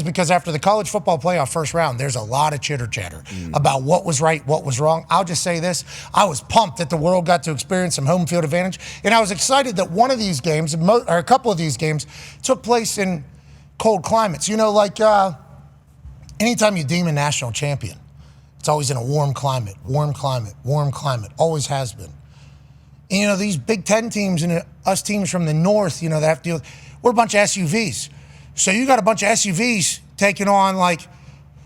because after the college football playoff first round, there's a lot of chitter-chatter about what was right, what was wrong. I'll just say this. I was pumped that the world got to experience some home field advantage, and I was excited that one of these games, or a couple of these games, took place in cold climates. You know, like anytime you deem a national champion, it's always in a warm climate, always has been. And, you know, these Big Ten teams and us teams from the north, you know, they have to deal with, we're a bunch of SUVs. So you got a bunch of SUVs taking on like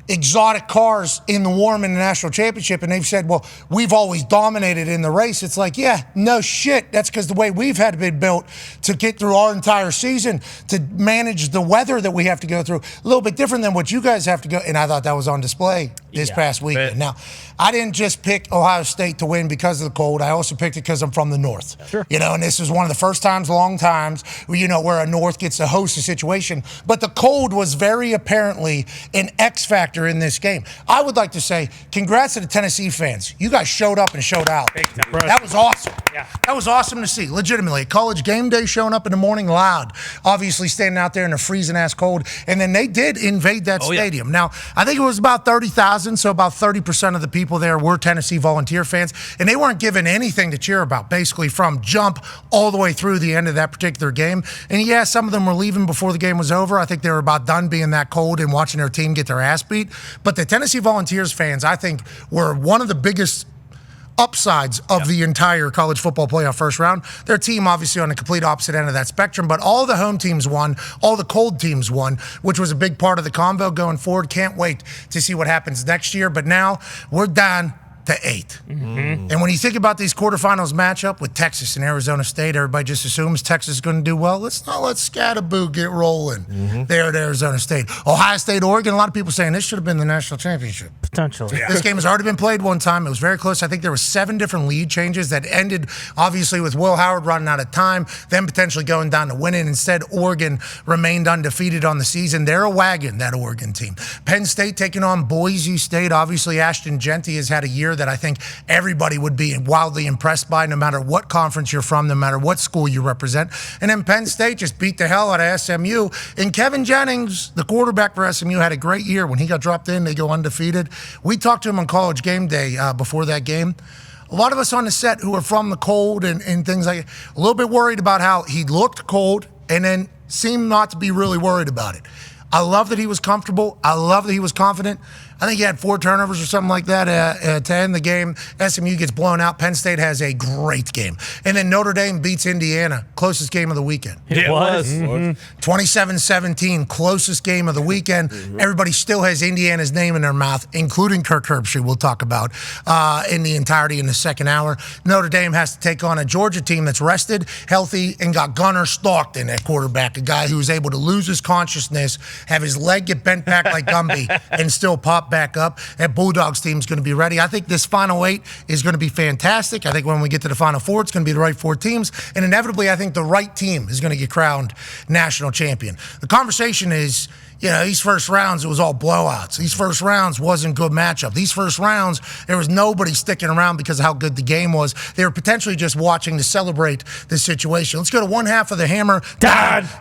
exotic cars in the warm in the national championship, and they've said, well, we've always dominated in the race. It's like, yeah, no shit. That's because the way we've had to be built to get through our entire season, to manage the weather that we have to go through, a little bit different than what you guys have to go. And I thought that was on display this past weekend. Now, I didn't just pick Ohio State to win because of the cold. I also picked it because I'm from the North. Sure. You know, and this is one of the first times, long times, you know, where a North gets to host a situation. But the cold was very apparently an X factor in this game. I would like to say congrats to the Tennessee fans. You guys showed up and showed out. That was awesome. Yeah. That was awesome to see. Legitimately. College game day showing up in the morning loud. Obviously standing out there in the freezing ass cold. And then they did invade that stadium. Now, I think it was about 30,000, so about 30% of the people there were Tennessee Volunteer fans. And they weren't given anything to cheer about, basically from jump all the way through the end of that particular game. And yeah, some of them were leaving before the game was over. I think they were about done being that cold and watching their team get their ass beat. But the Tennessee Volunteers fans, I think, were one of the biggest upsides of the entire college football playoff first round. Their team obviously on the complete opposite end of that spectrum, but all the home teams won, all the cold teams won, which was a big part of the convo going forward. Can't wait to see what happens next year. But now we're down to 8. And when you think about these quarterfinals matchup with Texas and Arizona State, everybody just assumes Texas is going to do well. Let's not let Scatterboo get rolling there at Arizona State. Ohio State, Oregon, a lot of people saying this should have been the national championship. Potentially. This game has already been played one time. It was very close. I think there were 7 different lead changes that ended, obviously, with Will Howard running out of time, then potentially going down to winning. Instead, Oregon remained undefeated on the season. They're a wagon, that Oregon team. Penn State taking on Boise State. Obviously, Ashton Jeanty has had a year that I think everybody would be wildly impressed by, no matter what conference you're from, no matter what school you represent. And then Penn State just beat the hell out of SMU. And Kevin Jennings, the quarterback for SMU, had a great year. When he got dropped in, they go undefeated. We talked to him on College Game Day before that game. A lot of us on the set who are from the cold and things like that, a little bit worried about how he looked cold and then seemed not to be really worried about it. I love that he was comfortable. I love that he was confident. I think he had 4 turnovers or something like that to end the game. SMU gets blown out. Penn State has a great game. And then Notre Dame beats Indiana. Closest game of the weekend. It was. 27-17, closest game of the weekend. Everybody still has Indiana's name in their mouth, including Kirk Herbstreit, we'll talk about in the entirety in the second hour. Notre Dame has to take on a Georgia team that's rested, healthy, and got Gunnar Stockton at quarterback, a guy who was able to lose his consciousness, have his leg get bent back like Gumby, and still pop back up. That Bulldogs team is going to be ready. I think this Final 8 is going to be fantastic. I think when we get to the Final 4, it's going to be the right 4 teams. And inevitably, I think the right team is going to get crowned national champion. The conversation is, you know, these first rounds, it was all blowouts. These first rounds wasn't good matchup. These first rounds, there was nobody sticking around because of how good the game was. They were potentially just watching to celebrate the situation. Let's go to one half of the Hammer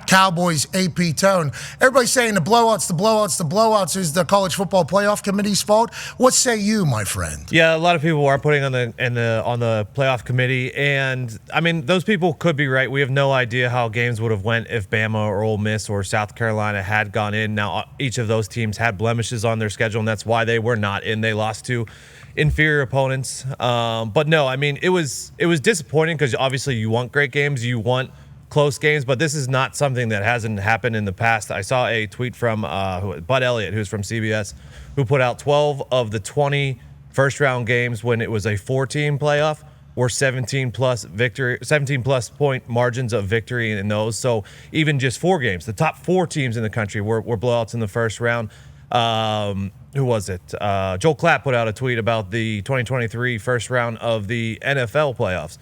Cowboys AP tone. Everybody's saying the blowouts is the College Football Playoff Committee's fault. What say you, my friend? Yeah, a lot of people are putting on the playoff committee, and I mean those people could be right. We have no idea how games would have went if Bama or Ole Miss or South Carolina had gone in. Now, each of those teams had blemishes on their schedule, and that's why they were not in. They lost to inferior opponents. But no, I mean, it was disappointing because obviously you want great games, you want close games, but this is not something that hasn't happened in the past. I saw a tweet from Bud Elliott, who's from CBS, who put out 12 of the 20 first-round games when it was a 4-team playoff were 17-plus point margins of victory in those. So even just 4 games, the top 4 teams in the country were blowouts in the first round. Who was it? Joel Klatt put out a tweet about the 2023 first round of the NFL playoffs.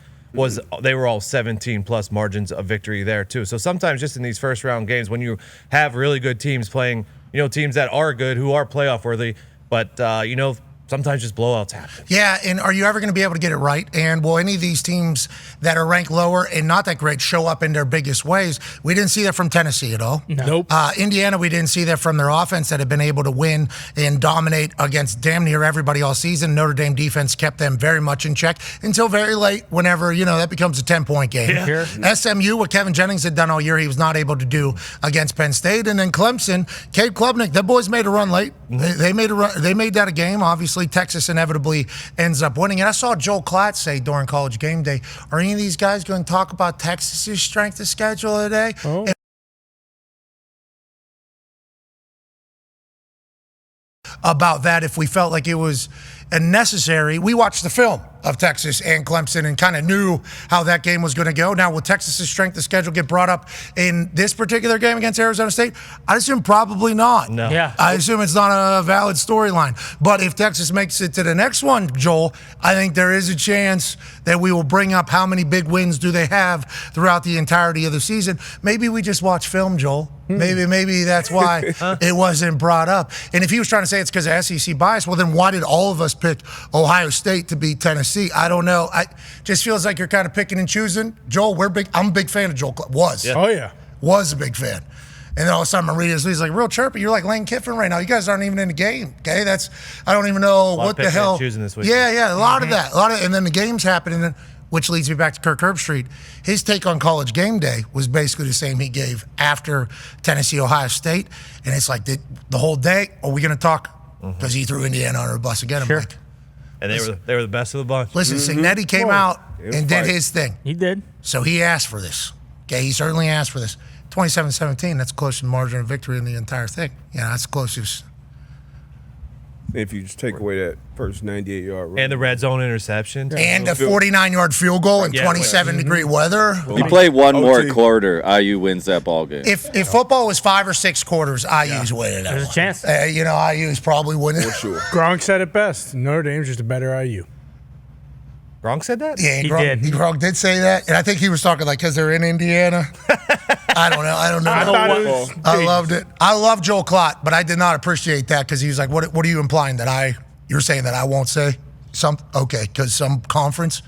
They were all 17-plus margins of victory there, too. So sometimes just in these first-round games, when you have really good teams playing, you know, teams that are good, who are playoff-worthy, but, you know, sometimes just blowouts happen. Yeah, and are you ever going to be able to get it right? And will any of these teams that are ranked lower and not that great show up in their biggest ways? We didn't see that from Tennessee at all. No. Nope. Indiana, we didn't see that from their offense that had been able to win and dominate against damn near everybody all season. Notre Dame defense kept them very much in check until very late, whenever, that becomes a 10-point game. Yeah. Sure. SMU, what Kevin Jennings had done all year, he was not able to do against Penn State. And then Clemson, Cade Klubnik, the boys made a run late. They made a run. They made that a game. Obviously, Texas inevitably ends up winning. And I saw Joel Klatt say during College Game Day, are any of these guys going to talk about Texas's strength of schedule today? Oh. About that, if we felt like it was necessary. We watched the film of Texas and Clemson and kind of knew how that game was going to go. Now, will Texas's strength of schedule get brought up in this particular game against Arizona State? I assume probably not. No. Yeah. I assume it's not a valid storyline. But if Texas makes it to the next one, Joel, I think there is a chance that we will bring up how many big wins do they have throughout the entirety of the season. Maybe we just watch film, Joel. Maybe that's why it wasn't brought up. And if he was trying to say it's because of SEC bias, well, then why did all of us pick Ohio State to beat Tennessee? I don't know. I just feels like you're kind of picking and choosing. Joel, I'm a big fan of Joel. Yeah. Oh, yeah. Was a big fan. And then all of a sudden, I'm reading this. He's like, real chirpy. You're like Lane Kiffin right now. You guys aren't even in the game. Okay, I don't even know what the hell. Choosing this week. Yeah, a lot of that. And then the games happen, and then, which leads me back to Kirk Herbstreit. His take on College Game Day was basically the same he gave after Tennessee, Ohio State. And it's like the whole day, are we going to talk? Because he threw Indiana under a bus again. Sure. I'm like, And they were the best of the bunch. listen, Signetti came out and did his thing. He did. So he asked for this. Okay, he certainly asked for this. 27-17, that's the closest margin of victory in the entire thing. Yeah, that's the closest. If you just take away that first 98-yard run. And the red zone interception. And a 49-yard field goal in 27-degree weather. You play one more quarter, IU wins that ball game. If football was 5 or 6 quarters, IU's winning that There's a one. chance. IU's probably winning. For sure. Gronk said it best. Notre Dame's just a better IU. Gronk said that? Yeah, He Gronk did say that. And I think he was talking like because they're in Indiana. I don't know. I loved it. I love Joel Klatt, but I did not appreciate that because he was like, what are you implying? You're saying that I won't say something? Okay, because some conference?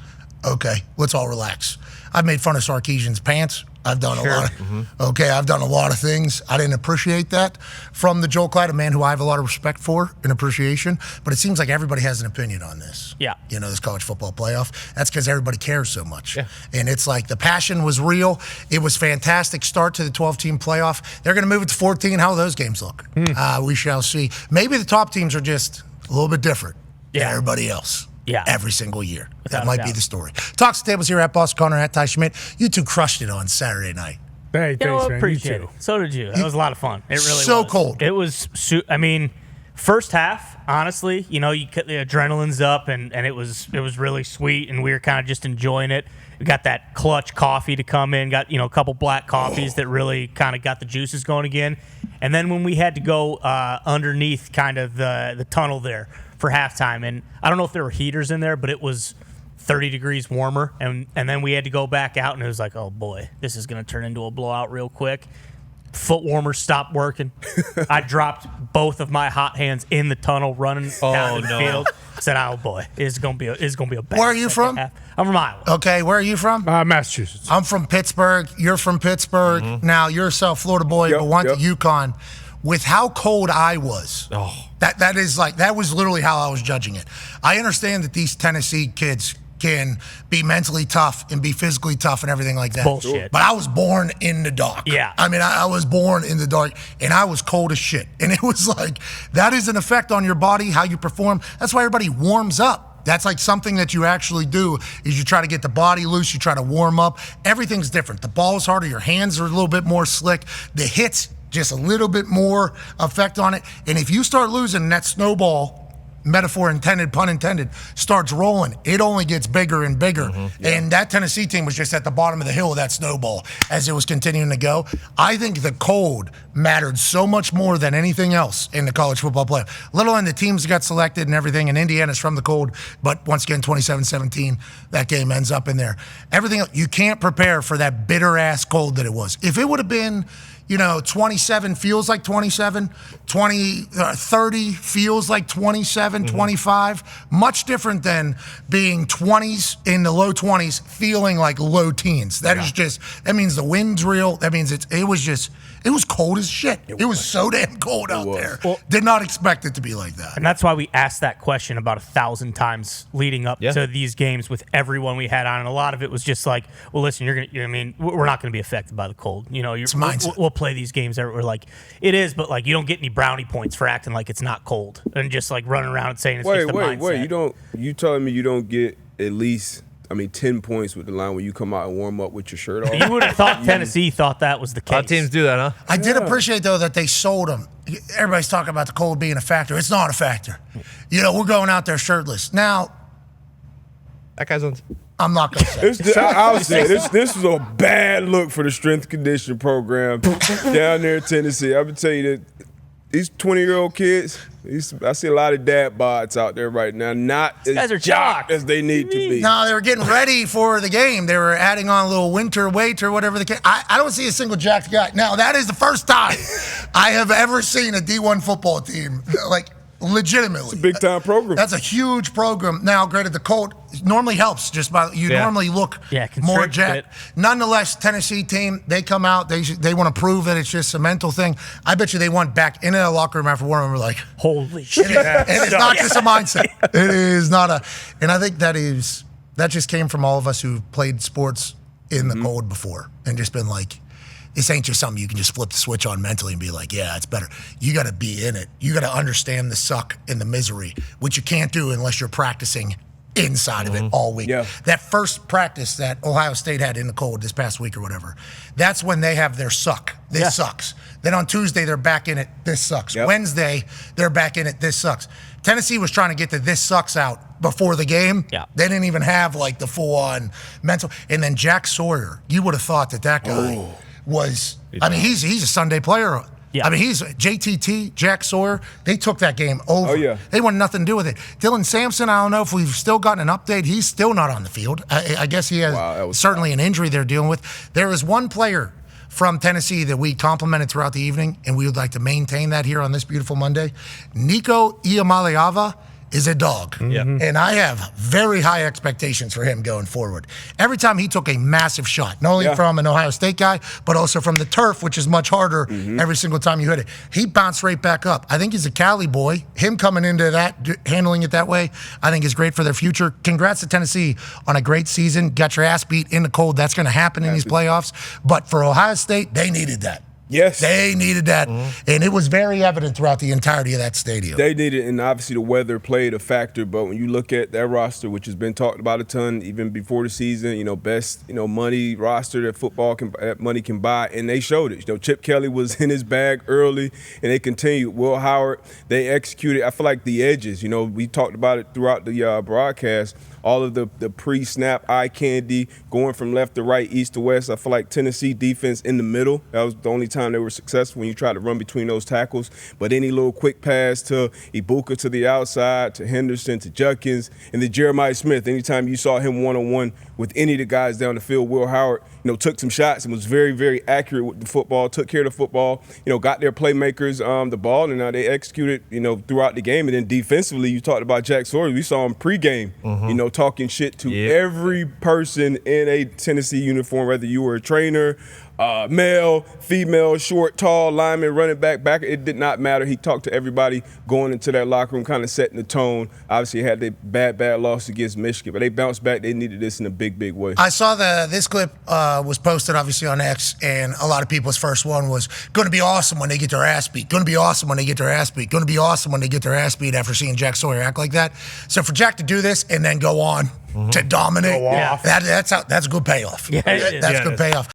Okay, let's all relax. I've made fun of Sarkisian's pants. I've done a lot I've done a lot of things. I didn't appreciate that from the Joel Klatt, a man who I have a lot of respect for and appreciation. But it seems like everybody has an opinion on this. Yeah. This college football playoff. That's because everybody cares so much. Yeah. And it's like the passion was real. It was fantastic start to the 12-team playoff. They're going to move it to 14. How will those games look? We shall see. Maybe the top teams are just a little bit different than everybody else. Yeah. Every single year. Without That might a be doubt. the story. Talks tables here at Boss Connor, at Ty Schmidt. You two crushed it on Saturday night. Hey, You know, thanks, I man. appreciate You it. So did you. That was a lot of fun. It really So was. cold. It was, first half, honestly, the adrenaline's up and it was really sweet and we were kind of just enjoying it. We got that clutch coffee to come in, got, a couple black coffees that really kind of got the juices going again. And then when we had to go underneath kind of the tunnel there for halftime, and I don't know if there were heaters in there, but it was 30 degrees warmer, and then we had to go back out, and it was like, oh boy, this is going to turn into a blowout real quick. Foot warmers stopped working. I dropped both of my hot hands in the tunnel running down the field. Said, oh boy, it's gonna be a bad. Where are you from? half. I'm from Iowa. Okay, where are you from? Massachusetts. I'm from Pittsburgh. You're from Pittsburgh. Now, you're a South Florida boy, but went to UConn. With how cold I was, that was literally how I was judging it. I understand that these Tennessee kids can be mentally tough and be physically tough and everything like that. Bullshit. But I was born in the dark. Yeah. I was born in the dark, and I was cold as shit. And it was like, that is an effect on your body, how you perform. That's why everybody warms up. That's like something that you actually do is you try to get the body loose, you try to warm up. Everything's different. The ball is harder, your hands are a little bit more slick. The hits, just a little bit more effect on it. And if you start losing, that snowball, metaphor intended, pun intended, starts rolling, it only gets bigger and bigger. And that Tennessee team was just at the bottom of the hill of that snowball as it was continuing to go. I think the cold mattered so much more than anything else in the college football playoff. Let alone the teams that got selected and everything, and Indiana's from the cold, but once again, 27-17, that game ends up in there. Everything else, you can't prepare for that bitter-ass cold that it was. If it would have been, 27 feels like 27, 30 feels like 27, 25. Much different than being 20s in the low 20s feeling like low teens. That means the wind's real. That means it was cold as shit. It was so damn cold out there. Well, did not expect it to be like that. And that's why we asked that question about 1,000 times leading up to these games with everyone we had on. And a lot of it was just like, well, listen, we're not going to be affected by the cold. It's mindset. We'll play these games everywhere. Like, it is, but like, you don't get any brownie points for acting like it's not cold and just like running around and saying it's just a mindset. Wait, you telling me you don't get at least 10 points with the line when you come out and warm up with your shirt off? You would have thought Tennessee thought that was the case. A lot of teams do that, huh? I did appreciate, though, that they sold them. Everybody's talking about the cold being a factor. It's not a factor. We're going out there shirtless. Now, That guy's on. I'm not going to say. I'll say this was a bad look for the strength conditioning program down there in Tennessee. I'm going to tell you that these 20-year-old kids, I see a lot of dad bods out there right now, not guys are as jocked jocked. as they need to be. No, they were getting ready for the game. They were adding on a little winter weight or whatever the case. I don't see a single jacked guy. Now, that is the first time I have ever seen a D1 football team, like, legitimately. It's a big-time program. That's a huge program. Now, granted, the cold normally helps just by normally look more jacked. Nonetheless, Tennessee team, they come out, they want to prove that it's just a mental thing. I bet you they went back into the locker room after warm and were like, holy shit. And it's not just a mindset. It is not and I think that just came from all of us who played sports in the cold before and just been like, this ain't just something you can just flip the switch on mentally and be like, yeah, it's better. You got to be in it. You got to understand the suck and the misery, which you can't do unless you're practicing inside of it all week. Yeah. That first practice that Ohio State had in the cold this past week or whatever, that's when they have their suck. This sucks. Then on Tuesday, they're back in it. This sucks. Yep. Wednesday, they're back in it. This sucks. Tennessee was trying to get the this sucks out before the game. Yeah. They didn't even have like the full-on mental. And then Jack Sawyer, you would have thought that guy was, he's a Sunday player. Yeah. He's JTT, Jack Sawyer. They took that game over. Oh, yeah. They want nothing to do with it. Dylan Sampson, I don't know if we've still gotten an update. He's still not on the field. I guess he has certainly an injury they're dealing with. There is one player from Tennessee that we complimented throughout the evening, and we would like to maintain that here on this beautiful Monday. Nico Iamaleava is a dog. Mm-hmm. And I have very high expectations for him going forward. Every time he took a massive shot, not only from an Ohio State guy, but also from the turf, which is much harder every single time you hit it. He bounced right back up. I think he's a Cali boy. Him coming into that, handling it that way, I think is great for their future. Congrats to Tennessee on a great season. Got your ass beat in the cold. That's going to happen in these playoffs. But for Ohio State, they needed that. Yes. They needed that, and it was very evident throughout the entirety of that stadium. They needed it, and obviously the weather played a factor, but when you look at that roster, which has been talked about a ton even before the season, best, money roster that money can buy, and they showed it. Chip Kelly was in his bag early, and they continued. Will Howard, they executed. I feel like the edges, we talked about it throughout the broadcast, all of the pre-snap eye candy going from left to right, east to west. I feel like Tennessee defense in the middle, that was the only time they were successful when you tried to run between those tackles. But any little quick pass to Ibuka to the outside, to Henderson, to Judkins, and then Jeremiah Smith, anytime you saw him one-on-one with any of the guys down the field, Will Howard, took some shots and was very, very accurate with the football, took care of the football, got their playmakers the ball, and now they executed, throughout the game. And then defensively, you talked about Jack Sawyer. We saw him pregame, talking shit to every person in a Tennessee uniform, whether you were a trainer, male, female, short, tall, lineman, running back, it did not matter. He talked to everybody going into that locker room, kind of setting the tone. Obviously, had the bad loss against Michigan, but they bounced back. They needed this in a big, big way. I saw this clip was posted, obviously, on X, and a lot of people's first one was, going to be awesome when they get their ass beat. Going to be awesome when they get their ass beat. Going to be awesome when they get their ass beat after seeing Jack Sawyer act like that. So for Jack to do this and then go on to dominate, that's a good payoff. Yeah, that's good payoff.